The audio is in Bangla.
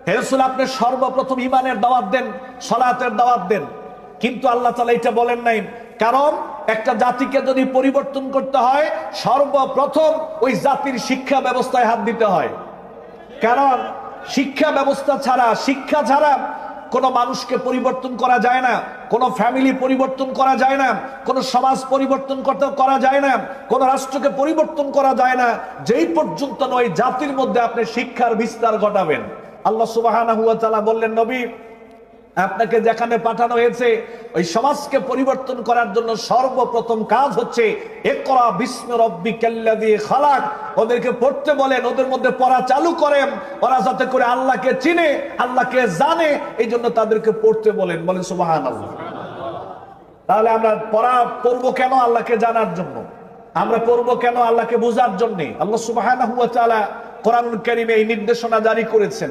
হে রাসূল, আপনি সর্বপ্রথম ঈমানের দাওয়াত দেন, সালাতের দাওয়াত দেন। কিন্তু আল্লাহ তাআলা এটা বলেন নাই, কারণ একটা জাতিকে যদি পরিবর্তন করতে হয় সর্বপ্রথম ওই জাতির শিক্ষা ব্যবস্থায় হাত দিতে হয়। কারণ শিক্ষা ব্যবস্থা ছাড়া, শিক্ষা ছাড়া কোনো মানুষকে পরিবর্তন করা যায় না, কোনো ফ্যামিলি পরিবর্তন করা যায় না, কোনো সমাজ পরিবর্তন করা যায় না, কোনো রাষ্ট্রকে পরিবর্তন করা যায় না যেই পর্যন্ত নয় জাতির মধ্যে আপনি শিক্ষার বিস্তার ঘটাবেন। আল্লাহ সুবহানাহু ওয়া তাআলা বললেন, নবী আপনাকে যেখানে পাঠানো হয়েছে ওই সমাজকে পরিবর্তন করার জন্য সর্বপ্রথম কাজ হচ্ছে ইকরা বিসমি রাব্বিকাল্লাযী খালাক। ওদেরকে পড়তে বলেন, ওদের মধ্যে পড়া চালু করেন, ওরা যাতে করে আল্লাহকে চিনে, আল্লাহকে জানে, এই জন্য তাদেরকে পড়তে বলেন। বলেন সুবহানাল্লাহ। তাহলে আমরা পড়বো কেন? আল্লাহকে জানার জন্য। আমরা পড়বো কেন? আল্লাহকে বোঝার জন্য। আল্লাহ সুবহানাহু ওয়া তাআলা কোরআনুল কারীমে এই নির্দেশনা জারি করেছেন।